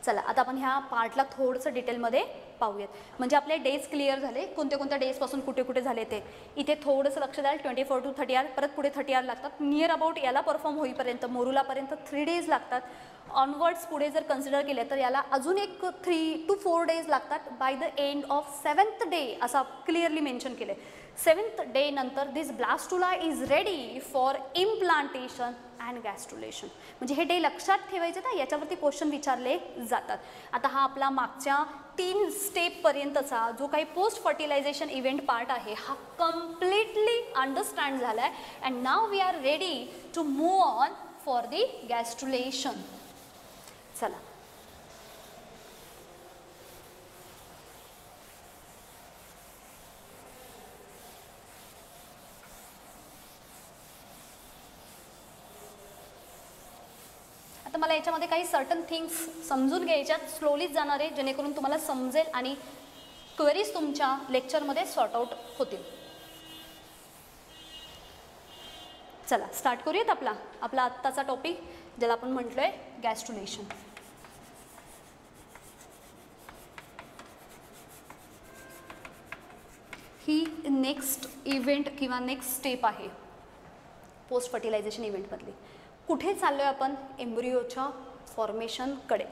चला आता आपण ह्या पार्टला थोडंसं डिटेलमध्ये पाहूयात, म्हणजे आपले डेज क्लिअर झाले, कोणत्या कोणत्या डेजपासून कुठे कुठे झाले ते. इथे थोडंसं लक्ष द्याल, 24 to 30 परत पुढे 30 लागतात. नियर अबाउट याला परफॉर्म होईपर्यंत मोरुलापर्यंत 3 days लागतात. ऑनवर्ड्स पुढे जर कन्सिडर केले तर याला अजून एक 3 to 4 days लागतात. By the end of 7th day असं क्लिअरली मेन्शन केलं आहे. 7th day नंतर this blastula is ready for implantation and gastrulation. म्हणजे हे डे लक्षात ठेवायचे ना, याच्यावरती क्वेश्चन विचारले जातात. आता हा आपला मागच्या 3 स्टेपपर्यंतचा जो काही पोस्ट फर्टिलायझेशन इव्हेंट पार्ट आहे हा कम्प्लिटली अंडरस्टँड झाला आहे. And now we are ready to move on for the gastrulation. चला आता मला याच्यामध्ये काही सर्टन थिंग्स समजून घ्यायच्यात, स्लोलीच जाणार आहे जेणेकरून तुम्हाला समजेल आणि क्वेरीज तुमच्या लेक्चरमध्ये सॉर्ट आउट होतील. चला स्टार्ट करूयात आपला आत्ताचा टॉपिक ज्याला आपण म्हटलोय गॅस्ट्रुलेशन. ही नेक्स्ट इव्हेंट किंवा नेक्स्ट स्टेप आहे पोस्ट फर्टिलायझेशन इव्हेंटमधली. कुठे चाललो आहे आपण? एम्ब्रियोच्या फॉर्मेशनकडे.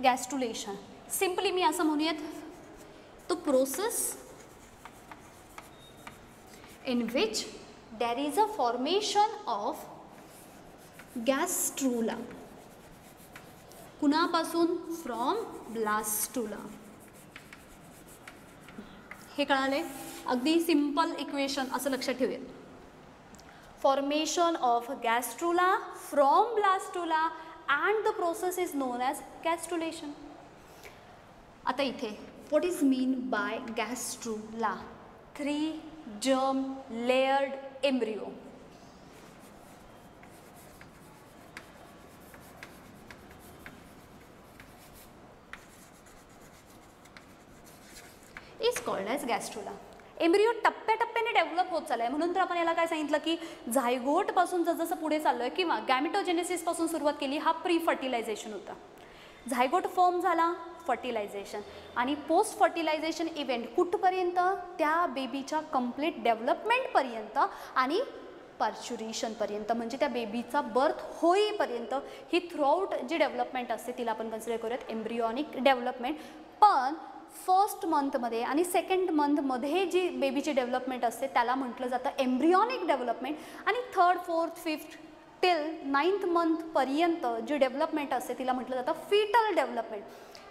गॅस्ट्रुलेशन सिम्पली मी असं म्हणूयात, तो process in which there is a formation of gastrula. कुणापासून? From blastula. हे कळाले? अगदी सिंपल इक्वेशन असं लक्षात ठेवूया. Formation of gastrula from blastula and the process is known as gastrulation. आता इथे what is mean by gastrula? 3 germ layered embryo. Is called as gastrula. Embryo टप्प्याटप्प्याने डेव्हलप होत चालला आहे, म्हणून तर आपण याला काय सांगितलं की झायगोटपासून जसं पुढे चाललो आहे किंवा गॅमेटोजेनेसिसपासून सुरुवात केली, हा प्री फर्टिलायझेशन होता. झायगोट फॉर्म झाला, फर्टिलायझेशन, आणि पोस्ट फर्टिलायझेशन इव्हेंट कुठपर्यंत? त्या बेबीच्या कंप्लीट डेव्हलपमेंटपर्यंत आणि पार्च्युरेशनपर्यंत, म्हणजे त्या बेबीचा बर्थ होईपर्यंत ही थ्रूआउट जी डेव्हलपमेंट असते तिला आपण कन्सिडर करूयात एम्ब्रियॉनिक डेव्हलपमेंट. पण फर्स्ट मंथमध्ये आणि सेकंड मंथमध्ये जी बेबीची डेव्हलपमेंट असते त्याला म्हटलं जातं एम्ब्रियॉनिक डेव्हलपमेंट, आणि third, fourth, fifth till 9th मंथपर्यंत जी डेव्हलपमेंट असते तिला म्हटलं जातं फिटल डेव्हलपमेंट.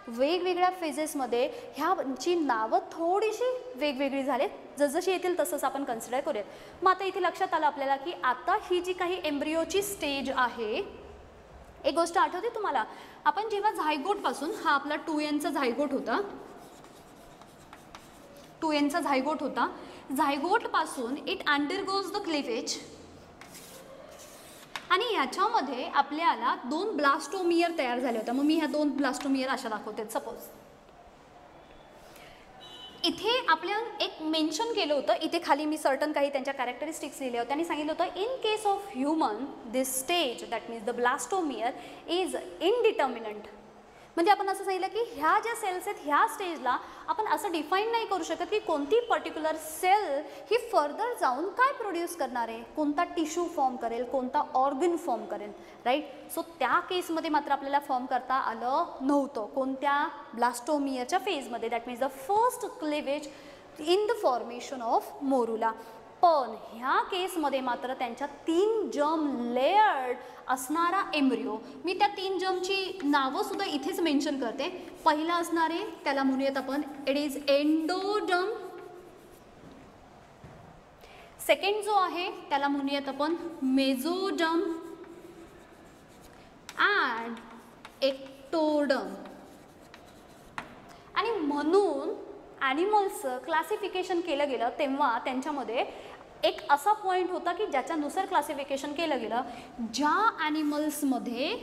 वेगवेगळ्या फेजेसमध्ये ह्याची नावं थोडीशी वेगवेगळी झाली, जसजशी येतील तसंच आपण कन्सिडर करूयात. मग आता इथे लक्षात आलं आपल्याला की आता ही जी काही एम्ब्रियोची स्टेज आहे, एक गोष्ट आठवते तुम्हाला, आपण जेव्हा झायगोटपासून, हा आपला 2n चा झायगोट होता, 2n चा झायगोट होता, झायगोटपासून इट अंडरगोज द क्लिवेज, आणि याच्यामध्ये आपल्याला 2 ब्लास्टोमियर तयार झाले होते. मग मी ह्या 2 ब्लास्टोमियर अशा दाखवते. सपोज इथे आपल्याला एक मेन्शन केलं होतं, इथे खाली मी सर्टन काही त्यांच्या कॅरेक्टरिस्टिक्स लिहिले होते आणि सांगितलं होतं in case of human this stage that means the blastomere is indeterminate. म्हणजे आपण असं सांगितलं की ह्या ज्या सेल्स आहेत ह्या स्टेजला आपण असं डिफाईन नाही करू शकत की कोणती पर्टिक्युलर सेल ही फर्दर जाऊन काय प्रोड्यूस करणार आहे, कोणता टिश्यू फॉर्म करेल, कोणता ऑर्गन फॉर्म करेल, राईट. सो त्या केसमध्ये मात्र आपल्याला फॉर्म करता आलं नव्हतं. कोणत्या? ब्लास्टोमियरच्या फेजमध्ये, that means the first cleavage in the formation of morula. पण ह्या केसमध्ये मात्र त्यांच्या 3 जर्म लेयर्ड असणारा एम्ब्रियो, मी त्या 3 जर्मची नावंसुद्धा इथेच मेन्शन करते. पहिला असणारे त्याला म्हणूयात आपण इट इज एंडोडर्म. सेकंड जो आहे त्याला म्हणूयात आपण मेझोडर्म अँड एक्टोडर्म. आणि म्हणून ॲनिमल्सचं क्लासिफिकेशन केलं गेलं तेव्हा त्यांच्यामध्ये एक असा पॉईंट होता की ज्याच्यानुसार क्लासिफिकेशन केलं गेलं, ज्या ॲनिमल्समध्ये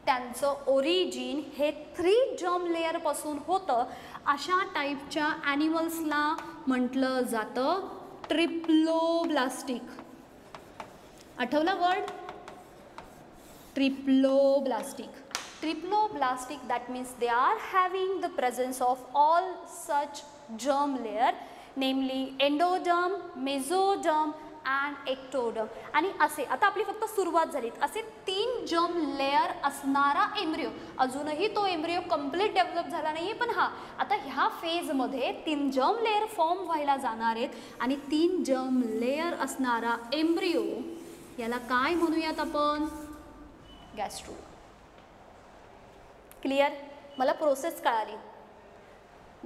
त्यांचं ओरिजिन हे 3 जर्म लेअरपासून होतं अशा टाईपच्या ॲनिमल्सला म्हटलं जातं ट्रिप्लोब्लास्टिक. आठवला word? Triploblastic. Triploblastic, that means they are having the presence of all such germ layer, namely endoderm, mesoderm and ectoderm. आणि असे आता आपली फक्त सुरुवात झाली, असे 3 जर्म लेयर असणारा एम्ब्रियो. अजूनही तो एम्ब्रियो कंप्लीट डेव्हलप झाला नाही आहे, पण हा आता ह्या फेजमध्ये 3 जर्म लेयर फॉर्म व्हायला जाणार आहेत आणि 3 जर्म लेयर असणारा एम्ब्रियो याला काय म्हणूयात आपण? गॅस्ट्रो. क्लिअर? मला प्रोसेस कळाली,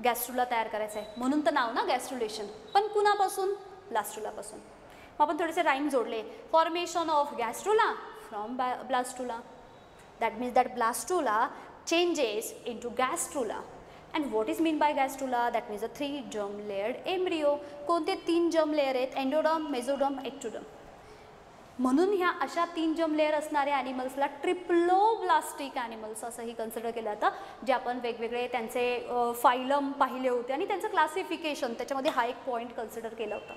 गॅस्ट्रुला तयार करायचं आहे म्हणून तर नाव ना गॅस्ट्रुलेशन. पण कुणापासून? ब्लास्टुलापासून. मग आपण थोडेसे राईम जोडले. Formation of gastrula from blastula, that means that blastula changes into gastrula. And what is mean by gastrula? That means the 3 germ layered embryo. कोणते 3 जर्म लेयर आहेत? Endoderm, mesoderm, ectoderm. म्हणून ह्या अशा 3 जर्म लेयर असणाऱ्या ॲनिमल्सला triploblastic animals असंही consider केलं जातं, जे आपण वेगवेगळे त्यांचे फायलम पाहिले होते आणि त्यांचं क्लासिफिकेशन त्याच्यामध्ये हा एक पॉईंट कन्सिडर केला होता.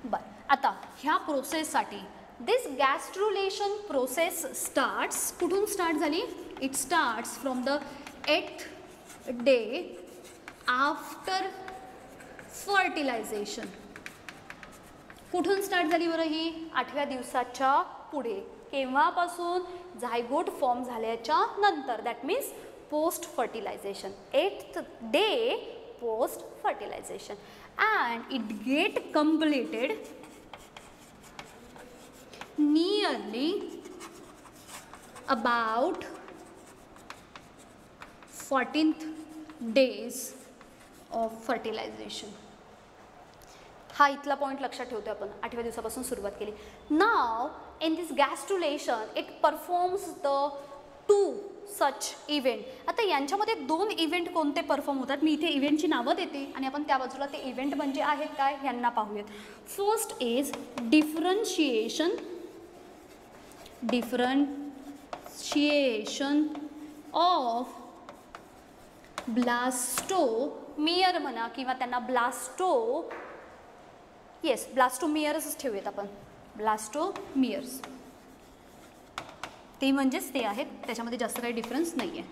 बरं, आता ह्या प्रोसेससाठी दिस गॅस्ट्रुलेशन प्रोसेस स्टार्ट्स, कुठून स्टार्ट झाली? It starts from the 8th day after fertilization. कुठून स्टार्ट झाली बरं ही? 8व्या दिवसाच्या पुढे. केव्हापासून? झायगोट फॉर्म झाल्याच्या नंतर, that means post fertilization. 8th day post fertilization. And it get completed nearly about 14th days of fertilization. हा इथला पॉईंट लक्षात ठेवतो आपण. 8व्या दिवसापासून सुरुवात केली. Now in this gastrulation it performs the 2 such event. आता यांच्यामध्ये 2 इव्हेंट कोणते परफॉर्म होतात, मी इथे इव्हेंटची नावं देते आणि आपण त्या बाजूला ते इव्हेंट म्हणजे आहेत काय यांना पाहूयात. First is differentiation. Differentiation of blastomere म्हणा किंवा त्यांना ब्लास्टोमियर्स ठेवूयात आपण. ब्लास्टोमियर्स ते म्हणजेच ते आहेत, त्याच्यामध्ये जास्त काही डिफरन्स नाही आहे.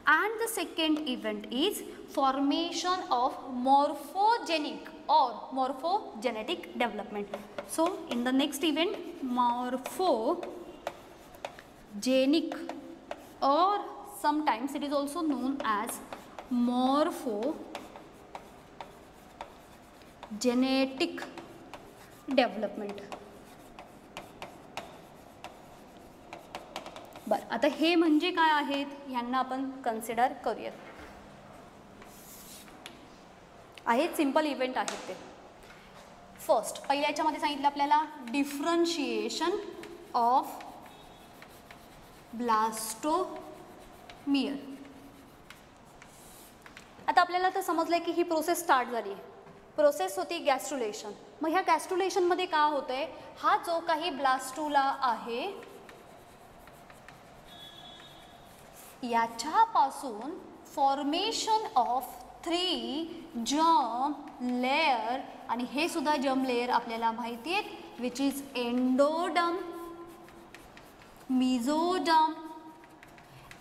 And the second event is formation of morphogenic or morphogenetic development. So in the next event morphogenic or sometimes it is also known as morphogenetic development. बरं, आता हे म्हणजे काय आहेत ह्यांना आपण कन्सिडर करूयात. आहेत सिंपल इव्हेंट आहेत ते. फर्स्ट पहिल्या याच्यामध्ये सांगितलं आपल्याला डिफरन्शिएशन ऑफ ब्लास्टोमियर. आता आपल्याला तर समजलं की ही प्रोसेस स्टार्ट झाली. प्रोसेस होती गॅस्ट्रुलेशन. मग ह्या गॅस्ट्रुलेशनमध्ये काय होतंय, हा जो काही ब्लास्टुला आहे याच्यापासून फॉर्मेशन ऑफ 3 जर्म लेयर, आणि हे सुद्धा जर्म लेयर आपल्याला माहिती आहेत, which is endoderm, mesoderm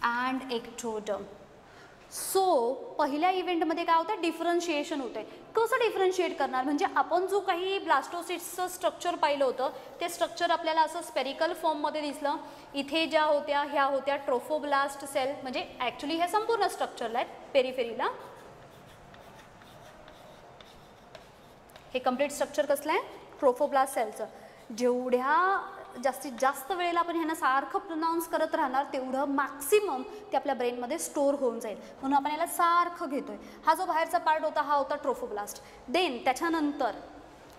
and ectoderm. So पहिल्या इव्हेंटमध्ये काय होतं, डिफरन्शिएशन होतं. कसं डिफरन्शिएट करणार, म्हणजे आपण जो काही ब्लास्टोसिस्टचं स्ट्रक्चर पाहिलं होतं ते स्ट्रक्चर आपल्याला असं स्पेरिकल फॉर्ममध्ये दिसलं. इथे ज्या होत्या ह्या होत्या ट्रोफोब्लास्ट सेल, म्हणजे ॲक्च्युली हे संपूर्ण स्ट्रक्चरला आहेत पेरिफेरीला. हे कम्प्लीट स्ट्रक्चर कसलं आहे, ट्रोफोब्लास्ट सेलचं. जेवढ्या जास्तीत जास्त वेळेला आपण ह्यांना सारखं प्रोनाऊन्स करत राहणार तेवढं मॅक्सिमम ते आपल्या ब्रेनमध्ये स्टोअर होऊन जाईल, म्हणून आपण याला सारखं घेतोय. हा जो बाहेरचा पार्ट होता हा होता ट्रोफोब्लास्ट. देन त्याच्यानंतर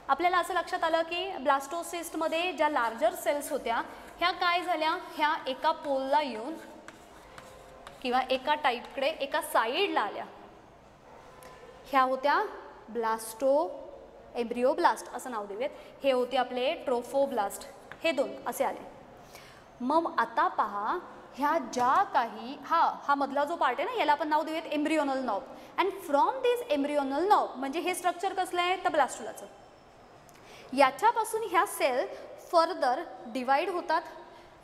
आपल्याला असं लक्षात आलं की ब्लास्टोसिस्टमध्ये ज्या लार्जर सेल्स होत्या ह्या काय झाल्या, ह्या एका पोलला येऊन किंवा एका टाईपकडे एका साईडला आल्या. ह्या होत्या एम्ब्रिओब्लास्ट असं नाव देऊयात. हे होते आपले ट्रोफोब्लास्ट, हे 2 असे आले. मग आता पहा ह्या ज्या काही हा मधला जो पार्ट आहे ना याला आपण नाव देऊयात embryonal knob. And from this embryonal knob, म्हणजे हे स्ट्रक्चर कसलं आहे तर ब्लास्टुलाचं, याच्यापासून ह्या सेल फर्दर डिवाइड होतात.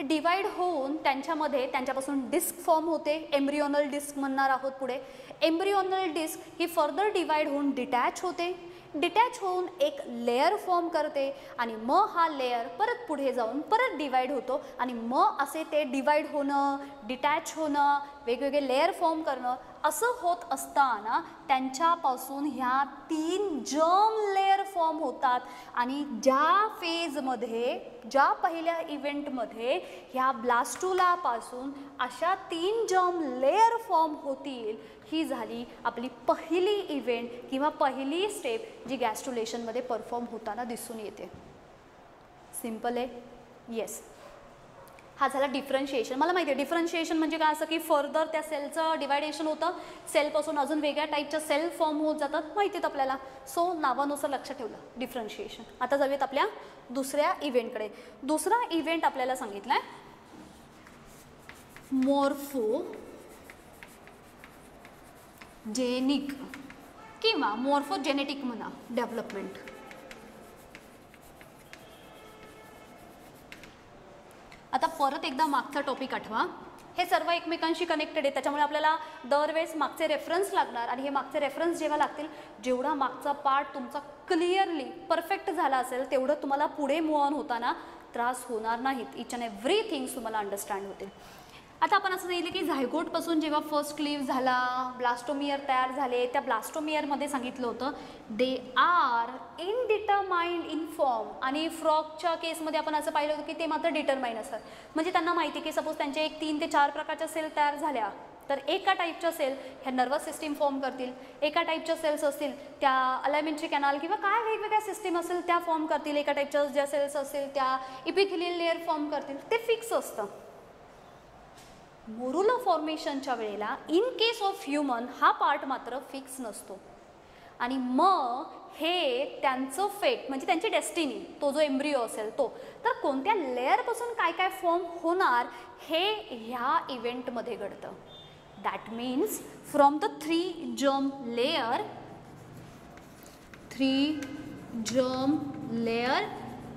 डिवाइड होऊन त्यांच्यापासून डिस्क फॉर्म होते, एम्ब्रियोनल डिस्क म्हणणार आहोत पुढे. एम्ब्रियोनल डिस्क ही फर्दर डिवाइड होऊन डिटॅच होते. डिटॅच होऊन एक लेयर फॉर्म करते आणि मग हा लेयर परत पुढे जाऊन परत डिवाइड होतो आणि मग असे ते डिवाइड होणं, डिटॅच होणं, वेगवेगळे लेयर फॉर्म करणं असं होत असताना त्यांच्यापासून ह्या 3 जर्म लेयर फॉर्म होतात. आणि ज्या फेजमध्ये, ज्या पहिल्या इव्हेंटमध्ये ह्या ब्लास्टुलापासून अशा 3 जर्म लेयर फॉर्म होतील, ही झाली आपली पहिली इव्हेंट किंवा पहिली स्टेप जी गॅस्ट्रुलेशनमध्ये परफॉर्म होताना दिसून येते. सिम्पल आहे, येस. हा झाला डिफरन्शिएशन. मला माहिती आहे डिफरन्शिएशन म्हणजे काय, असं की फर्दर त्या सेलचं डिवायडेशन होतं, सेलपासून अजून वेगळ्या टाईपच्या सेल फॉर्म होत जातात, माहिती आहेत आपल्याला. सो नावानुसार लक्षात ठेवलं डिफरन्शिएशन. आता जाऊयात आपल्या दुसऱ्या इव्हेंटकडे. दुसरा इव्हेंट आपल्याला सांगितला आहे मॉर्फोजेनिक किंवा मॉर्फोजेनेटिक म्हणा डेव्हलपमेंट. आता परत एकदा मागचा टॉपिक आठवा. हे सर्व एकमेकांशी कनेक्टेड आहे, त्याच्यामुळे आपल्याला दरवेळेस मागचे रेफरन्स लागणार. आणि हे मागचे रेफरन्स जेव्हा लागतील, जेवढा मागचा पार्ट तुमचा क्लिअरली परफेक्ट झाला असेल तेवढं तुम्हाला पुढे मूव ऑन होताना त्रास होणार नाहीत. इच अँड एव्हरीथिंग तुम्हाला अंडरस्टँड होते. आता आपण असं सांगितलं की झायगोटपासून जेव्हा फर्स्ट क्लीव्ह झाला, ब्लास्टोमियर तयार झाले, त्या ब्लास्टोमियरमध्ये सांगितलं होतं दे आर इनडिटरमाइंड इन फॉर्म, आणि फ्रॉगच्या केसमध्ये आपण असं पाहिलं होतं की ते मात्र डिटरमाइंड असतात. म्हणजे त्यांना माहिती की सपोज त्यांचे एक 3 ते 4 प्रकारच्या सेल तयार झाल्या तर एका टाईपच्या सेल ह्या नर्वस सिस्टीम फॉर्म करतील, एका टाईपच्या सेल्स असतील त्या अलायमेंटरी कॅनाल किंवा काय वेगवेगळ्या सिस्टीम असेल त्या फॉर्म करतील, एका टाईपच्या ज्या सेल्स असतील त्या इपिथिलियल लेअर फॉर्म करतील. ते फिक्स असतं. मोरुला फॉर्मेशनच्या वेळेला इन केस ऑफ ह्युमन हा पार्ट मात्र फिक्स नसतो, आणि मग हे त्यांचं फेट म्हणजे त्यांची डेस्टिनी, तो जो एम्ब्रिओ असेल तो, तर कोणत्या लेअरपासून काय काय फॉर्म होणार हे ह्या इव्हेंटमध्ये घडतं. That means from the 3 germ layer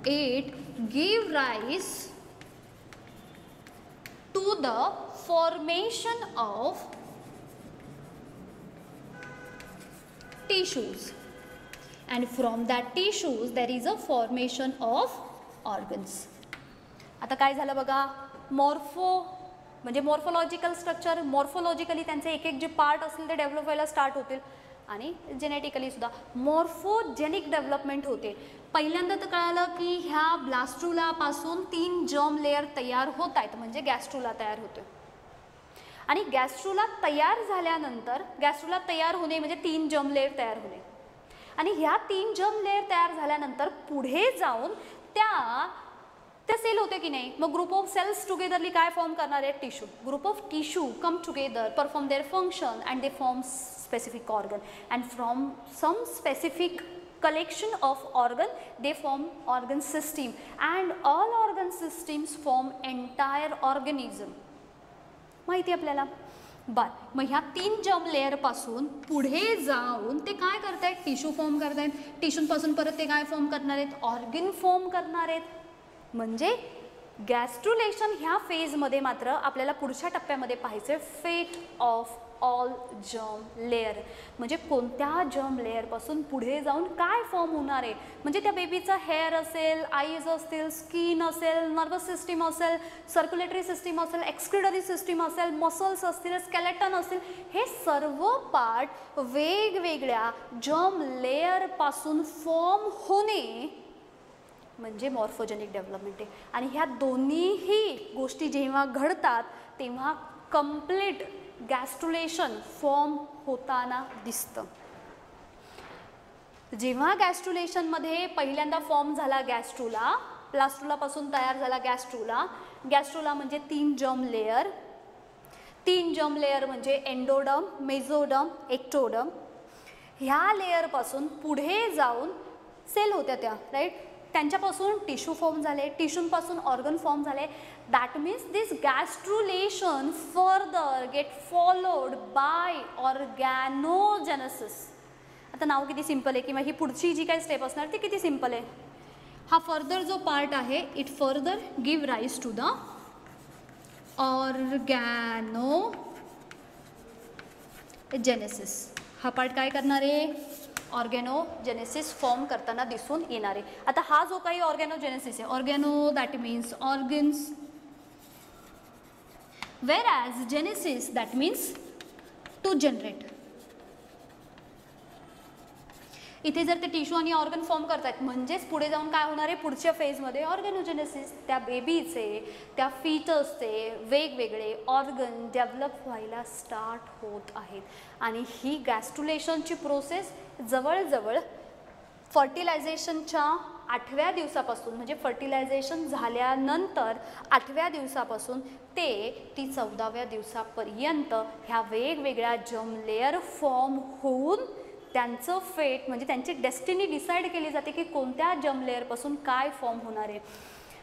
it give rise to the formation of tissues, and from that tissues there is a formation of organs. आता काय झालं बघा, म्हणजे मॉर्फोलॉजिकल स्ट्रक्चर, मॉर्फोलॉजिकली त्यांचे एक एक जे पार्ट असतील ते डेव्हलप व्हायला स्टार्ट होतील, आणि जेनेटिकली सुद्धा मॉर्फोजेनिक डेव्हलपमेंट होते. पहिल्यांदा तर कळालं की ह्या ब्लास्ट्रुलापासून 3 germ लेअर तयार होत आहेत, म्हणजे गॅस्ट्रुला तयार होते. आणि गॅस्ट्रुला तयार झाल्यानंतर, गॅस्ट्रुला तयार होणे म्हणजे 3 germ लेअर तयार होणे, आणि ह्या 3 germ लेअर तयार झाल्यानंतर पुढे जाऊन त्या सेल होते की नाही, मग ग्रुप ऑफ सेल्स टुगेदरली काय फॉर्म करणार आहेत, tissue. Group of tissue come together, perform their function and they form specific organ, and from some specific collection of organ they form organ system, and all organ systems form entire organism. माहिती आपल्याला. मग ह्या 3 germ layer पासून पुढे जाऊन ते काय करतायत, टिश्यू फॉर्म करतायत. टिश्यूपासून परत ते काय फॉर्म करणार आहेत, ऑर्गन फॉर्म करणार आहेत. म्हणजे गॅस्ट्रुलेशन ह्या फेजमध्ये मात्र आपल्याला पुढच्या टप्प्यामध्ये पाहायचं फेट ऑफ ऑल germ लेअर, म्हणजे कोणत्या germ लेअरपासून पुढे जाऊन काय फॉर्म होणार आहे. म्हणजे त्या बेबीचा हेअर असेल, आईज असतील, स्किन असेल, नर्वस सिस्टीम असेल, सर्क्युलेटरी सिस्टीम असेल, एक्सक्रिटरी सिस्टीम असेल, मसल्स असतील, स्केलेटन असतील, हे सर्व पार्ट वेगवेगळ्या germ लेअरपासून फॉर्म होणे म्हणजे मॉर्फोजेनिक डेव्हलपमेंट आहे. आणि ह्या दोन्हीही गोष्टी जेव्हा घडतात तेव्हा कंप्लीट गॅस्ट्रुलेशन फॉर्म होताना दिसतं. जेव्हा गॅस्ट्रुलेशनमध्ये पहिल्यांदा फॉर्म झाला गॅस्ट्रुला, प्लास्ट्रुलापासून तयार झाला गॅस्ट्रुला. गॅस्ट्रुला म्हणजे 3 germ लेअर, 3 germ लेअर म्हणजे एंडोडर्म, मेझोडर्म, एक्टोडर्म. ह्या लेअरपासून पुढे जाऊन सेल होत्या त्या, राईट. त्यांच्यापासून टिश्यू फॉर्म झाले, टिश्यूपासून ऑर्गन फॉर्म झाले. That means this gastrulation further get followed by organogenesis. आता नाव किती सिम्पल आहे, किंवा ही पुढची जी काही स्टेप असणार ती किती सिम्पल आहे. हा फर्दर जो पार्ट आहे it further give rise to the organogenesis. हा पार्ट काय करणार आहे, ऑर्गॅनोजेनेसिस फॉर्म करताना दिसून येणार आहे. आता हा जो काही ऑर्गॅनोजेनेसिस आहे, organo that means organs, whereas genesis that means to generate. इथे जर ते टिश्यू आणि ऑर्गन फॉर्म करतात म्हणजेच पुढे जाऊन काय होणार आहे, पुढच्या फेजमध्ये ऑर्गॅनोजेनेसिस, त्या बेबीचे, त्या फीटसचे वेगवेगळे ऑर्गन डेव्हलप व्हायला स्टार्ट होत आहेत. आणि ही गॅस्ट्रुलेशनची प्रोसेस जवळजवळ फर्टिलायझेशनच्या 8व्या दिवसापासून, म्हणजे फर्टिलायझेशन झाल्यानंतर 8व्या दिवसापासून ती 14व्या दिवसापर्यंत ह्या वेगवेगळ्या germ लेअर फॉर्म होऊन त्यांचं फेट म्हणजे त्यांची डेस्टिनी डिसाईड केली जाते की कोणत्या germ लेअरपासून काय फॉर्म होणार आहे.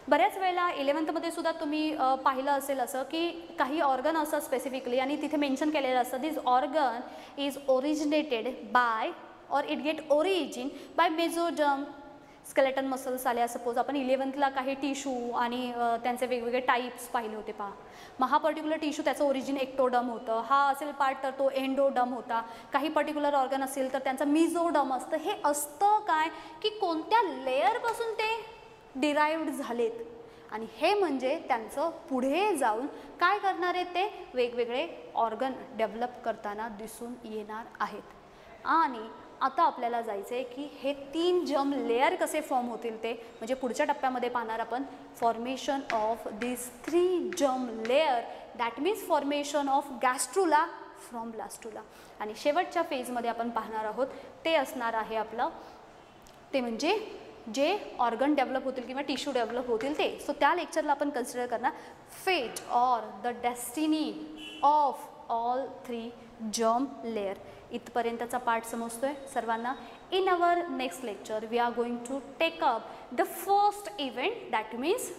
बऱ्याच वेळेला 11th सुद्धा तुम्ही पाहिलं असेल असं की काही ऑर्गन असतात स्पेसिफिकली, आणि तिथे मेन्शन केलेलं असतं this organ is originated by or it get origin by mesoderm. Skeleton muscles आल्या, सपोज आपण 11th काही टिश्यू आणि त्यांचे वेगवेगळे टाईप्स पाहिले होते पहा. मग हा पर्टिक्युलर टिश्यू त्याचं ओरिजिन एक्टोडम होतं, हा असेल पार्ट तर तो एंडोडम होता. काही पर्टिक्युलर ऑर्गन असेल तर त्यांचं मिझोडम असतं. हे असतं काय की कोणत्या लेअरपासून ते डिराईव्ड झालेत आणि हे म्हणजे त्यांचं पुढे जाऊन काय करणार आहेत, ते वेगवेगळे ऑर्गन डेव्हलप करताना दिसून येणार आहेत. आणि आता आपल्याला जायचं आहे की हे 3 जर्म लेअर कसे फॉर्म होतील ते, म्हणजे पुढच्या टप्प्यामध्ये पाहणार आपण formation of this 3 germ layer, that means formation of gastrula from blastula. आणि शेवटच्या फेजमध्ये आपण पाहणार आहोत ते असणार आहे आपलं, ते म्हणजे जे ऑर्गन डेव्हलप होतील किंवा टिश्यू डेव्हलप होतील ते. सो त्या लेक्चरला आपण कन्सिडर करणार fate or the destiny of all 3 germ layer. इथपर्यंतचा पार्ट समजतोय सर्वांना. In our next lecture we are going to take up the first event, that means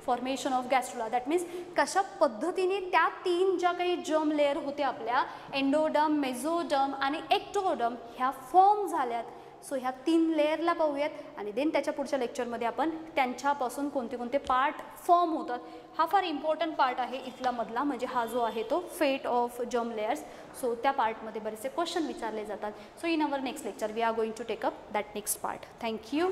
formation of gastrula. That means कशा पद्धतीने त्या 3 ज्या काही जर्म लेअर होत्या आपल्या, एंडोडर्म, मेझोडर्म आणि एक्टोडर्म, ह्या फॉर्म झाल्यात. सो ह्या 3 लेअरला पाहूयात आणि देन त्याच्या पुढच्या लेक्चरमध्ये आपण त्यांच्यापासून कोणते कोणते पार्ट फॉर्म होतात. हा फार इम्पॉर्टंट पार्ट आहे इथला मधला, म्हणजे हा जो आहे तो फेट ऑफ जर्म लेअर्स. सो त्या पार्टमध्ये बरेचसे क्वेश्चन विचारले जातात. So in our next lecture we are going to take up that next part. Thank you.